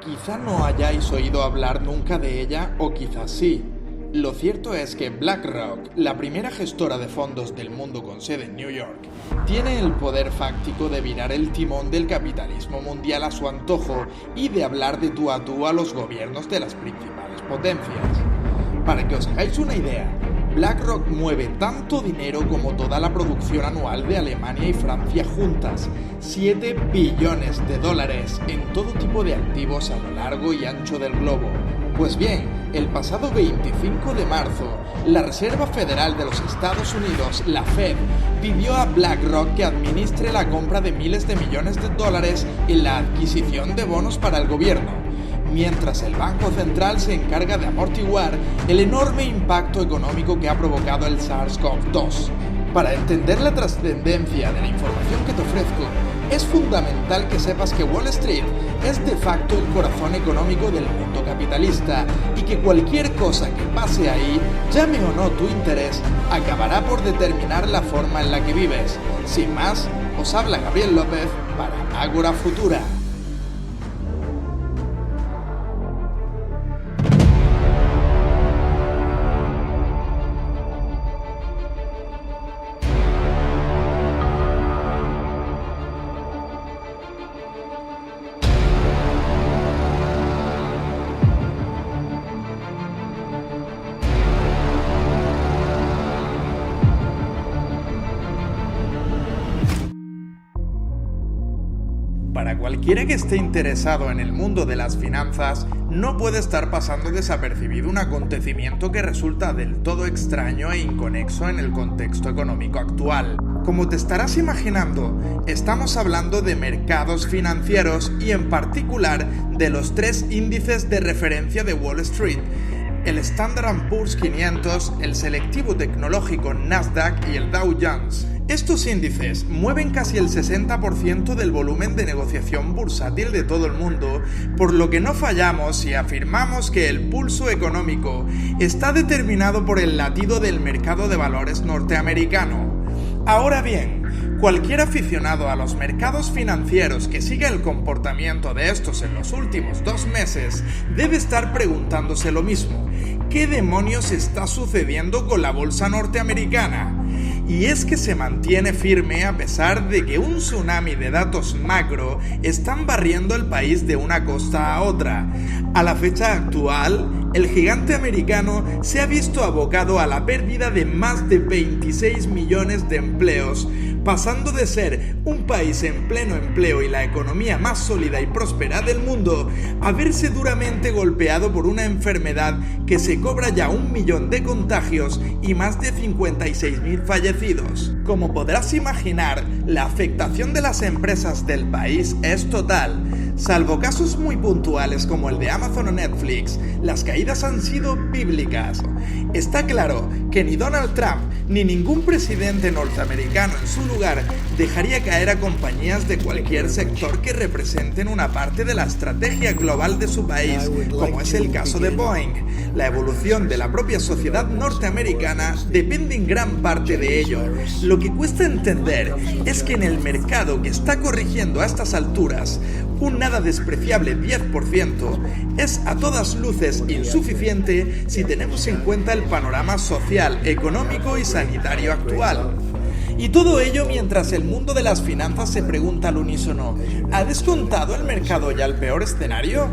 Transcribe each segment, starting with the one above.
Quizá no hayáis oído hablar nunca de ella o quizás sí. Lo cierto es que BlackRock, la primera gestora de fondos del mundo con sede en New York, tiene el poder fáctico de virar el timón del capitalismo mundial a su antojo y de hablar de tú a tú a los gobiernos de las principales potencias. Para que os hagáis una idea, BlackRock mueve tanto dinero como toda la producción anual de Alemania y Francia juntas, 7 billones de dólares en todo tipo de activos a lo largo y ancho del globo. Pues bien, el pasado 25 de marzo, la Reserva Federal de los Estados Unidos, la Fed, pidió a BlackRock que administre la compra de miles de millones de dólares en la adquisición de bonos para el gobierno, mientras el Banco Central se encarga de amortiguar el enorme impacto económico que ha provocado el SARS-CoV-2. Para entender la trascendencia de la información que te ofrezco, es fundamental que sepas que Wall Street es de facto el corazón económico del mundo capitalista y que cualquier cosa que pase ahí, llame o no tu interés, acabará por determinar la forma en la que vives. Sin más, os habla Gabriel López para Ágora Futura. Para cualquiera que esté interesado en el mundo de las finanzas, no puede estar pasando desapercibido un acontecimiento que resulta del todo extraño e inconexo en el contexto económico actual. Como te estarás imaginando, estamos hablando de mercados financieros y en particular de los 3 índices de referencia de Wall Street: el Standard & Poor's 500, el selectivo tecnológico Nasdaq y el Dow Jones. Estos índices mueven casi el 60% del volumen de negociación bursátil de todo el mundo, por lo que no fallamos si afirmamos que el pulso económico está determinado por el latido del mercado de valores norteamericano. Ahora bien, cualquier aficionado a los mercados financieros que siga el comportamiento de estos en los últimos 2 meses debe estar preguntándose lo mismo: ¿qué demonios está sucediendo con la bolsa norteamericana? Y es que se mantiene firme a pesar de que un tsunami de datos macro están barriendo el país de una costa a otra. A la fecha actual, el gigante americano se ha visto abocado a la pérdida de más de 26 millones de empleos, pasando de ser un país en pleno empleo y la economía más sólida y próspera del mundo a verse duramente golpeado por una enfermedad que se cobra ya 1 millón de contagios y más de 56.000 fallecidos. Como podrás imaginar, la afectación de las empresas del país es total. Salvo casos muy puntuales como el de Amazon o Netflix, las caídas han sido bíblicas. Está claro que ni Donald Trump ni ningún presidente norteamericano en su lugar dejaría caer a compañías de cualquier sector que representen una parte de la estrategia global de su país, como es el caso de Boeing. La evolución de la propia sociedad norteamericana depende en gran parte de ello. Lo que cuesta entender es que en el mercado que está corrigiendo a estas alturas, un nada despreciable 10% es a todas luces insuficiente si tenemos en cuenta el panorama social, económico y sanitario actual. Y todo ello mientras el mundo de las finanzas se pregunta al unísono: ¿ha descontado el mercado ya el peor escenario?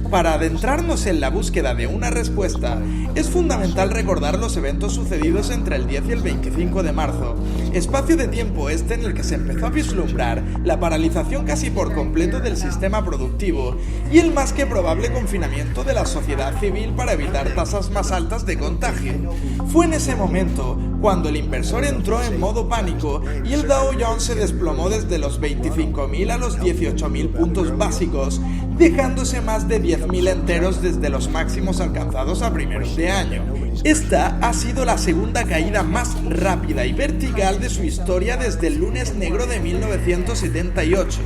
Para adentrarnos en la búsqueda de una respuesta, es fundamental recordar los eventos sucedidos entre el 10 y el 25 de marzo, espacio de tiempo en el que se empezó a vislumbrar la paralización casi por completo del sistema productivo y el más que probable confinamiento de la sociedad civil para evitar tasas más altas de contagio. Fue en ese momento cuando el inversor entró en modo pánico y el Dow Jones se desplomó desde los 25.000 a los 18.000 puntos básicos, dejándose más de 10.000 enteros desde los máximos alcanzados a primeros de año. Esta ha sido la segunda caída más rápida y vertical de su historia desde el lunes negro de 1978.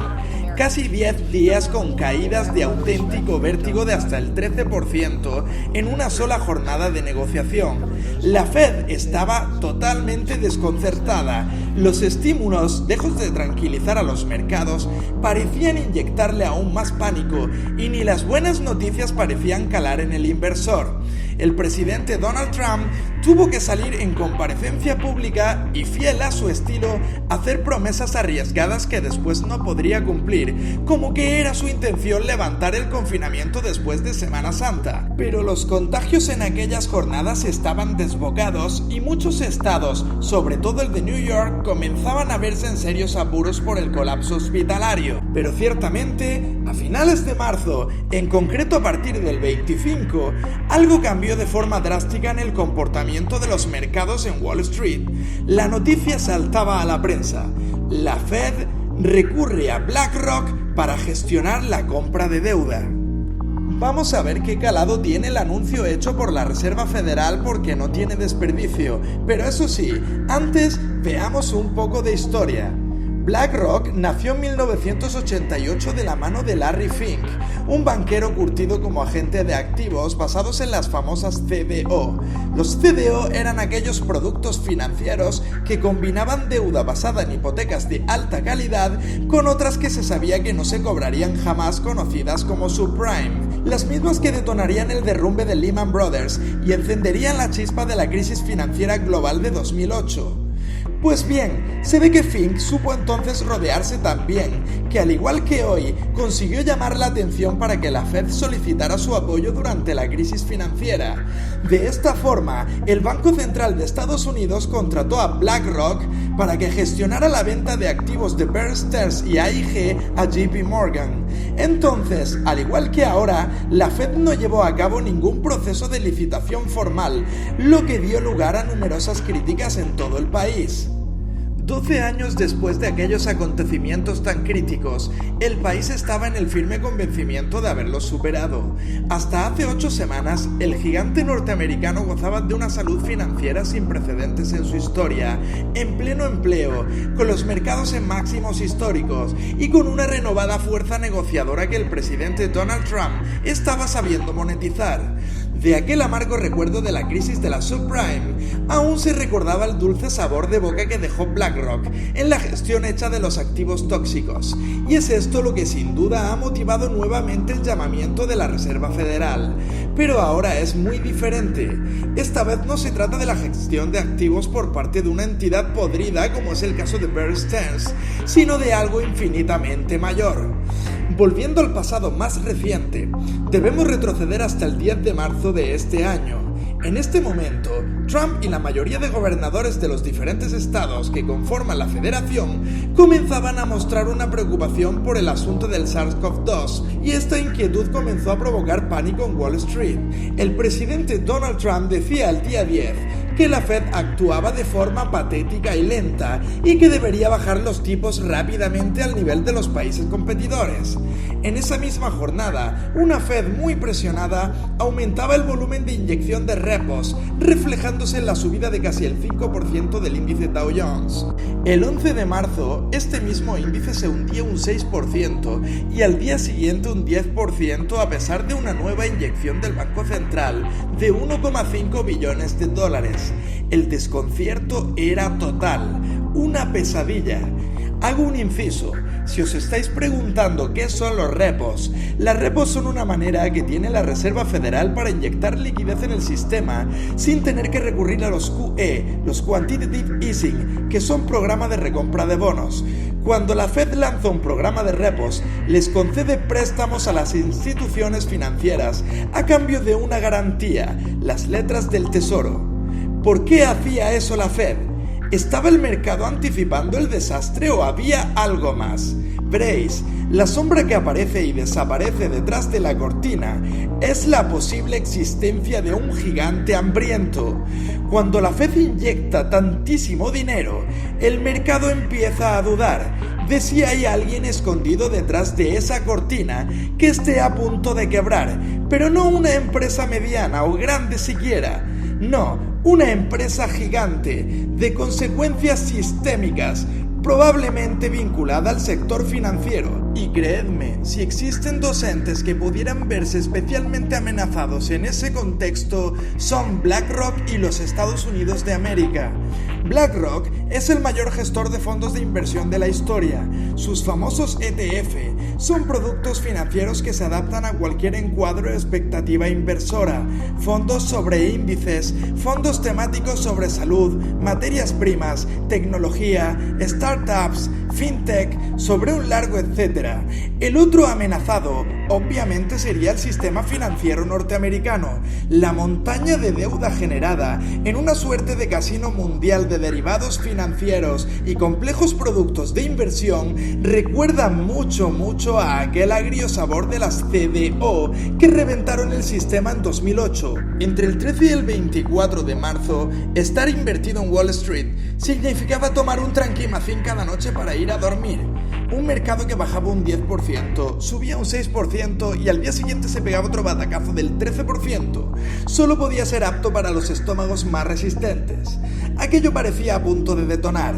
casi 10 días con caídas de auténtico vértigo de hasta el 13% en una sola jornada de negociación. La Fed estaba totalmente desconcertada. Los estímulos, lejos de tranquilizar a los mercados, parecían inyectarle aún más pánico y ni las buenas noticias parecían calar en el inversor. El presidente Donald Trump tuvo que salir en comparecencia pública y, fiel a su estilo, hacer promesas arriesgadas que después no podría cumplir, como que era su intención levantar el confinamiento después de Semana Santa. Pero los contagios en aquellas jornadas estaban desbocados y muchos estados, sobre todo el de New York, comenzaban a verse en serios apuros por el colapso hospitalario. Pero ciertamente, a finales de marzo, en concreto a partir del 25, algo cambió de forma drástica en el comportamiento de los mercados en Wall Street. La noticia saltaba a la prensa. La Fed recurre a BlackRock para gestionar la compra de deuda. Vamos a ver qué calado tiene el anuncio hecho por la Reserva Federal, porque no tiene desperdicio. Pero eso sí, antes veamos un poco de historia. BlackRock nació en 1988 de la mano de Larry Fink, un banquero curtido como agente de activos basados en las famosas CDO. Los CDO eran aquellos productos financieros que combinaban deuda basada en hipotecas de alta calidad con otras que se sabía que no se cobrarían jamás, conocidas como subprime, las mismas que detonarían el derrumbe de Lehman Brothers y encenderían la chispa de la crisis financiera global de 2008. Pues bien, se ve que Fink supo entonces rodearse tan bien que, al igual que hoy, consiguió llamar la atención para que la Fed solicitara su apoyo durante la crisis financiera. De esta forma, el Banco Central de Estados Unidos contrató a BlackRock para que gestionara la venta de activos de Bear Stearns y AIG a JP Morgan. Entonces, al igual que ahora, la Fed no llevó a cabo ningún proceso de licitación formal, lo que dio lugar a numerosas críticas en todo el país. 12 años después de aquellos acontecimientos tan críticos, el país estaba en el firme convencimiento de haberlos superado. Hasta hace 8 semanas, el gigante norteamericano gozaba de una salud financiera sin precedentes en su historia, en pleno empleo, con los mercados en máximos históricos y con una renovada fuerza negociadora que el presidente Donald Trump estaba sabiendo monetizar. De aquel amargo recuerdo de la crisis de la subprime, aún se recordaba el dulce sabor de boca que dejó BlackRock en la gestión hecha de los activos tóxicos, y es esto lo que sin duda ha motivado nuevamente el llamamiento de la Reserva Federal. Pero ahora es muy diferente. Esta vez no se trata de la gestión de activos por parte de una entidad podrida, como es el caso de Bear Stearns, sino de algo infinitamente mayor. Volviendo al pasado más reciente, debemos retroceder hasta el 10 de marzo de este año. En este momento, Trump y la mayoría de gobernadores de los diferentes estados que conforman la federación comenzaban a mostrar una preocupación por el asunto del SARS-CoV-2, y esta inquietud comenzó a provocar pánico en Wall Street. El presidente Donald Trump decía el día 10 que la Fed actuaba de forma patética y lenta y que debería bajar los tipos rápidamente al nivel de los países competidores. En esa misma jornada, una Fed muy presionada aumentaba el volumen de inyección de repos, reflejándose en la subida de casi el 5% del índice Dow Jones. El 11 de marzo, este mismo índice se hundía un 6% y al día siguiente un 10% a pesar de una nueva inyección del Banco Central de 1,5 billones de dólares. El desconcierto era total, una pesadilla. Hago un inciso. Si os estáis preguntando qué son los repos, las repos son una manera que tiene la Reserva Federal para inyectar liquidez en el sistema sin tener que recurrir a los QE, los Quantitative Easing, que son programas de recompra de bonos. Cuando la Fed lanza un programa de repos, les concede préstamos a las instituciones financieras a cambio de una garantía, las letras del Tesoro. ¿Por qué hacía eso la Fed? ¿Estaba el mercado anticipando el desastre o había algo más? Veréis, la sombra que aparece y desaparece detrás de la cortina es la posible existencia de un gigante hambriento. Cuando la Fed inyecta tantísimo dinero, el mercado empieza a dudar de si hay alguien escondido detrás de esa cortina que esté a punto de quebrar, pero no una empresa mediana o grande siquiera. No, una empresa gigante, de consecuencias sistémicas, probablemente vinculada al sector financiero. Y creedme, si existen dos entes que pudieran verse especialmente amenazados en ese contexto, son BlackRock y los Estados Unidos de América. BlackRock es el mayor gestor de fondos de inversión de la historia. Sus famosos ETF son productos financieros que se adaptan a cualquier encuadro o expectativa inversora. Fondos sobre índices, fondos temáticos sobre salud, materias primas, tecnología, startups, fintech, sobre un largo etcétera. El otro amenazado, obviamente, sería el sistema financiero norteamericano, la montaña de deuda generada en una suerte de casino mundial de derivados financieros y complejos productos de inversión recuerda mucho a aquel agrio sabor de las CDO que reventaron el sistema en 2008. Entre el 13 y el 24 de marzo, estar invertido en Wall Street significaba tomar un tranquimacín cada noche para ir a dormir. Un mercado que bajaba un 10%, subía un 6% y al día siguiente se pegaba otro batacazo del 13%. Solo podía ser apto para los estómagos más resistentes. Aquello parecía a punto de detonar.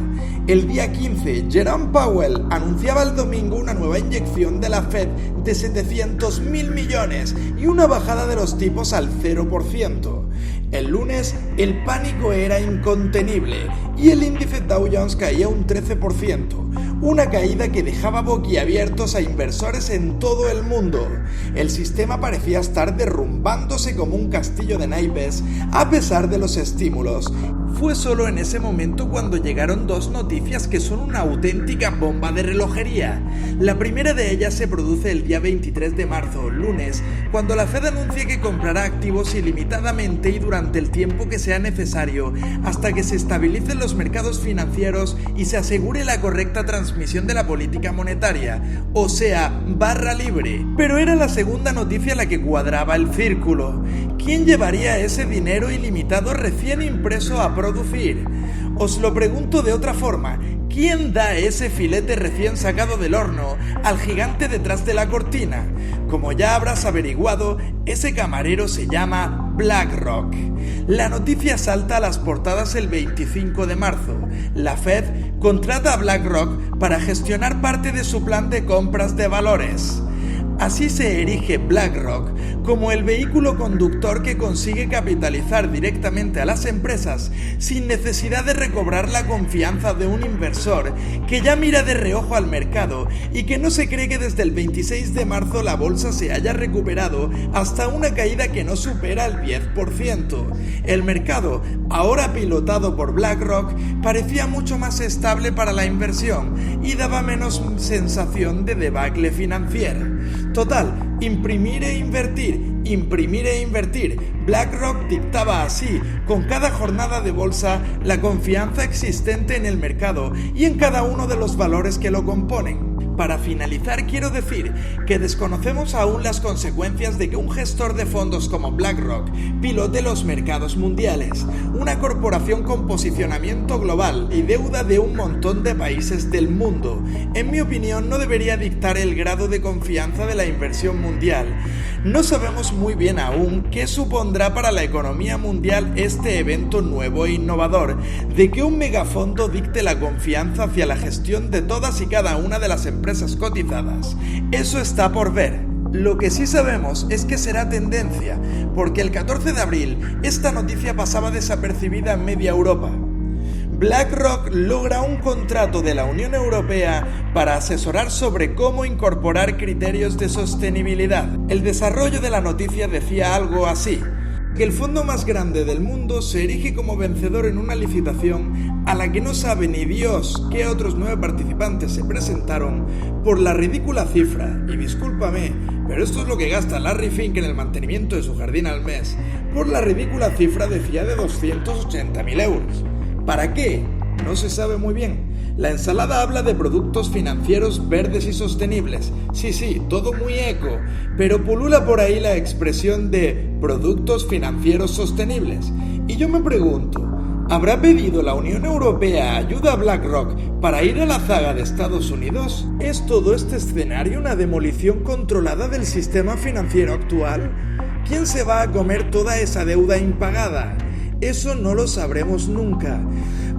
El día 15, Jerome Powell anunciaba el domingo una nueva inyección de la Fed de 700.000 millones y una bajada de los tipos al 0%. El lunes, el pánico era incontenible y el índice Dow Jones caía un 13%, una caída que dejaba boquiabiertos a inversores en todo el mundo. El sistema parecía estar derrumbándose como un castillo de naipes a pesar de los estímulos. Fue solo en ese momento cuando llegaron dos noticias que son una auténtica bomba de relojería. La primera de ellas se produce el día 23 de marzo, lunes, cuando la Fed anuncia que comprará activos ilimitadamente y durante el tiempo que sea necesario, hasta que se estabilicen los mercados financieros y se asegure la correcta transmisión de la política monetaria, o sea, barra libre. Pero era la segunda noticia la que cuadraba el círculo. ¿Quién llevaría ese dinero ilimitado recién impreso a producir? Os lo pregunto de otra forma. ¿Quién da ese filete recién sacado del horno al gigante detrás de la cortina? Como ya habrás averiguado, ese camarero se llama BlackRock. La noticia salta a las portadas el 25 de marzo. La Fed contrata a BlackRock para gestionar parte de su plan de compras de valores. Así se erige BlackRock como el vehículo conductor que consigue capitalizar directamente a las empresas sin necesidad de recobrar la confianza de un inversor que ya mira de reojo al mercado y que no se cree que desde el 26 de marzo la bolsa se haya recuperado hasta una caída que no supera el 10%. El mercado, ahora pilotado por BlackRock, parecía mucho más estable para la inversión y daba menos sensación de debacle financiera. Total, imprimir e invertir. BlackRock dictaba así, con cada jornada de bolsa, la confianza existente en el mercado y en cada uno de los valores que lo componen. Para finalizar, quiero decir que desconocemos aún las consecuencias de que un gestor de fondos como BlackRock pilote los mercados mundiales, una corporación con posicionamiento global y deuda de un montón de países del mundo. En mi opinión, no debería dictar el grado de confianza de la inversión mundial. No sabemos muy bien aún qué supondrá para la economía mundial este evento nuevo e innovador, de que un megafondo dicte la confianza hacia la gestión de todas y cada una de las empresas cotizadas. Eso está por ver. Lo que sí sabemos es que será tendencia, porque el 14 de abril esta noticia pasaba desapercibida en media Europa. BlackRock logra un contrato de la Unión Europea para asesorar sobre cómo incorporar criterios de sostenibilidad. El desarrollo de la noticia decía algo así: que el fondo más grande del mundo se erige como vencedor en una licitación a la que no sabe ni Dios qué otros 9 participantes se presentaron por la ridícula cifra, y discúlpame, pero esto es lo que gasta Larry Fink en el mantenimiento de su jardín al mes, por la ridícula cifra decía de 280.000 euros. ¿Para qué? No se sabe muy bien. La ensalada habla de productos financieros verdes y sostenibles. Sí, todo muy eco, pero pulula por ahí la expresión de productos financieros sostenibles. Y yo me pregunto, ¿habrá pedido la Unión Europea ayuda a BlackRock para ir a la zaga de Estados Unidos? ¿Es todo este escenario una demolición controlada del sistema financiero actual? ¿Quién se va a comer toda esa deuda impagada? Eso no lo sabremos nunca.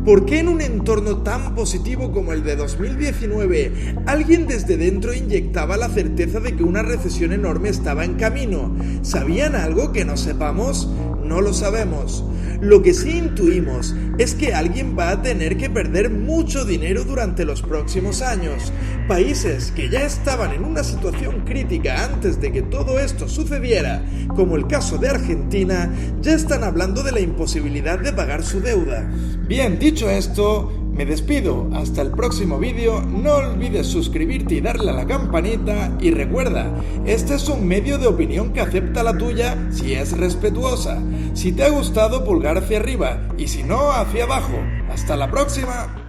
¿Por qué en un entorno tan positivo como el de 2019, alguien desde dentro inyectaba la certeza de que una recesión enorme estaba en camino? ¿Sabían algo que no sepamos? No lo sabemos. Lo que sí intuimos es que alguien va a tener que perder mucho dinero durante los próximos años. Países que ya estaban en una situación crítica antes de que todo esto sucediera, como el caso de Argentina, ya están hablando de la imposibilidad de pagar su deuda. Bien, dicho esto, me despido. Hasta el próximo vídeo. No olvides suscribirte y darle a la campanita. Y recuerda, este es un medio de opinión que acepta la tuya si es respetuosa. Si te ha gustado, pulgar hacia arriba. Y si no, hacia abajo. Hasta la próxima.